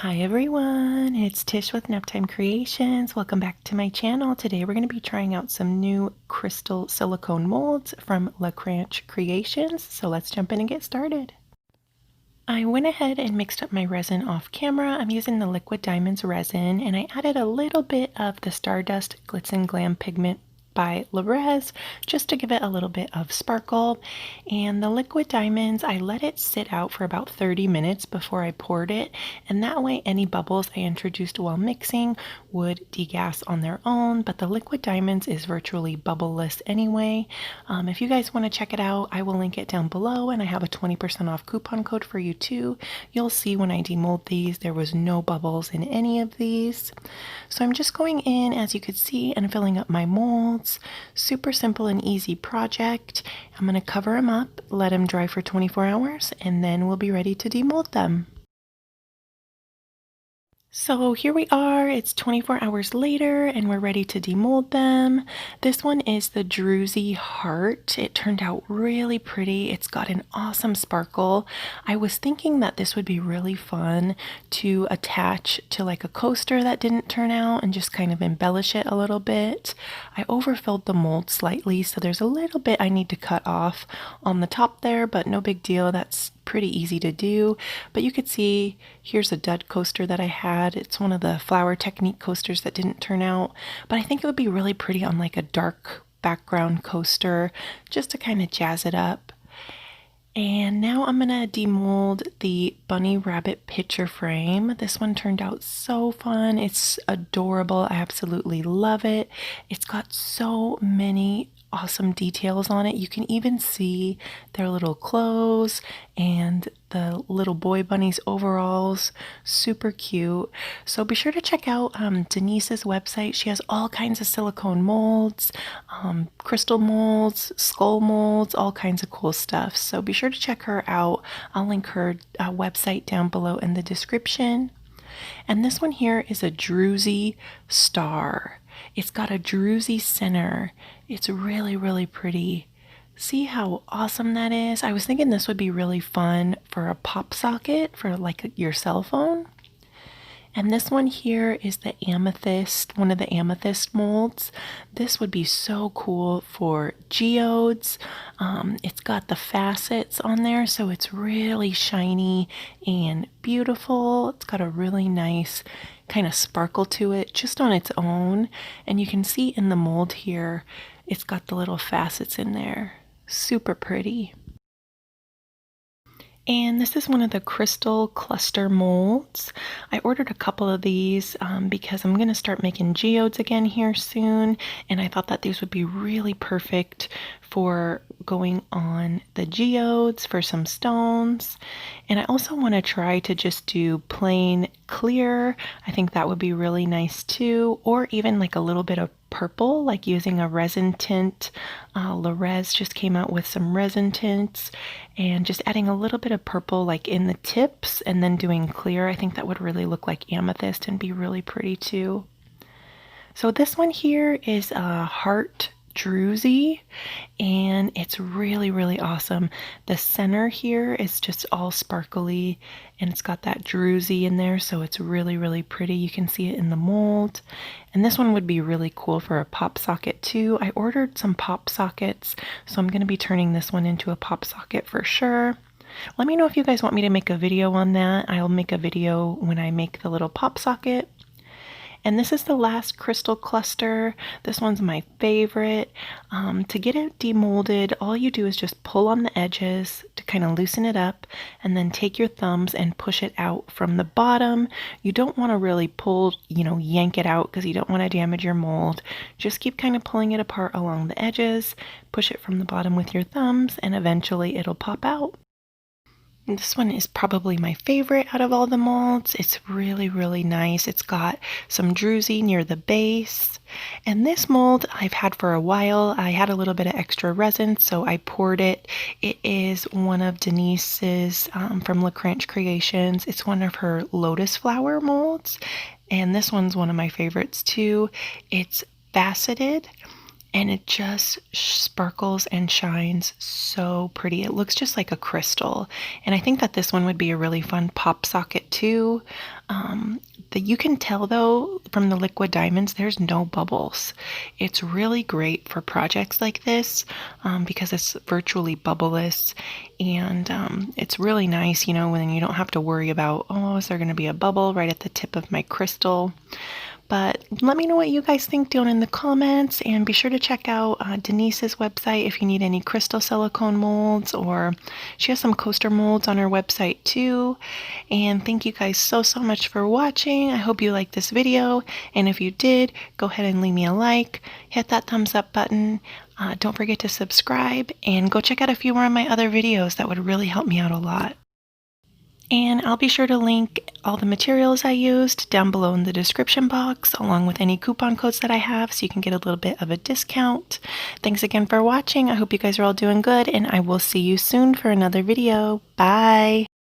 Hi everyone, it's Tish with Naptime Creations. Welcome back to my channel. Today we're going to be trying out some new crystal silicone molds from Creations. So let's jump in and get started. I went ahead and mixed up my resin off camera. I'm using the Liquid Diamonds resin, and I added a little bit of the Stardust Glitz and Glam pigment by Res just to give it a little bit of sparkle. And the liquid diamonds, I let it sit out for about 30 minutes before I poured it, and that way any bubbles I introduced while mixing would degas on their own. But the liquid diamonds is virtually bubbleless anyway. If you guys want to check it out, I will link it down below, and I have a 20% off coupon code for you too. You'll see when I demold these there was no bubbles in any of these. So I'm just going in, as you could see, and filling up my molds. Super simple and easy project. I'm going to cover them up, let them dry for 24 hours, and then we'll be ready to demold them. So here we are, it's 24 hours later and we're ready to demold them. This one is the Druzy Heart. It turned out really pretty. It's got an awesome sparkle. I was thinking that this would be really fun to attach to like a coaster that didn't turn out and just kind of embellish it a little bit. I overfilled the mold slightly, so there's a little bit I need to cut off on the top there, but no big deal. That's pretty easy to do. But you could see here's a dud coaster that I had. It's one of the Flower Technique coasters that didn't turn out, but I think it would be really pretty on like a dark background coaster just to kind of jazz it up. And now I'm gonna demold the bunny rabbit picture frame. This one turned out so fun. It's adorable. I absolutely love it. It's got so many awesome details on it. You can even see their little clothes and the little boy bunny's overalls. Super cute. So be sure to check out Denise's website. She has all kinds of silicone molds, crystal molds, skull molds, all kinds of cool stuff. So be sure to check her out. I'll link her website down below in the description. And this one here is a Druzy star. It's got a Druzy center. It's really, really pretty. See how awesome that is? I was thinking this would be really fun for a pop socket for like your cell phone. And this one here is the amethyst, one of the amethyst molds. This would be so cool for geodes. It's got the facets on there, so it's really shiny and beautiful. It's got a really nice kind of sparkle to it just on its own. And you can see in the mold here, it's got the little facets in there. Super pretty. And this is one of the crystal cluster molds. I ordered a couple of these because I'm going to start making geodes again here soon, and I thought that these would be really perfect for going on the geodes for some stones. And I also want to try to just do plain clear. I think that would be really nice too, or even like a little bit of purple, like using a resin tint. Res just came out with some resin tints, and just adding a little bit of purple like in the tips and then doing clear. I think that would really look like amethyst and be really pretty too. So this one here is a heart Druzy, and it's really, really awesome. The center here is just all sparkly, and it's got that Druzy in there, so it's really, really pretty. You can see it in the mold. And this one would be really cool for a pop socket too. I ordered some pop sockets, so I'm going to be turning this one into a pop socket for sure. Let me know if you guys want me to make a video on that. I'll make a video when I make the little pop socket. And this is the last crystal cluster. This one's my favorite. To get it demolded, all you do is just pull on the edges to kind of loosen it up, and then take your thumbs and push it out from the bottom. You don't want to really pull, yank it out, because you don't want to damage your mold. Just keep kind of pulling it apart along the edges, push it from the bottom with your thumbs, and eventually it'll pop out. This one is probably my favorite out of all the molds. It's really, really nice. It's got some druzy near the base. And this mold I've had for a while. I had a little bit of extra resin, so I poured it. It is one of Denise's from Creations. It's one of her lotus flower molds. And this one's one of my favorites too. It's faceted. and it just sparkles and shines so pretty. It looks just like a crystal, and I think that this one would be a really fun pop socket too. That you can tell though from the liquid diamonds, there's no bubbles. It's really great for projects like this because it's virtually bubbleless, and it's really nice, you know, when you don't have to worry about, oh, is there going to be a bubble right at the tip of my crystal. But let me know what you guys think down in the comments, and be sure to check out Denise's website if you need any crystal silicone molds, or she has some coaster molds on her website too. And thank you guys so much for watching. I hope you liked this video, and if you did, go ahead and leave me a like, hit that thumbs up button. Don't forget to subscribe, and go check out a few more of my other videos. That would really help me out a lot. And I'll be sure to link all the materials I used down below in the description box, along with any coupon codes that I have, so you can get a little bit of a discount. Thanks again for watching. I hope you guys are all doing good, and I will see you soon for another video. Bye!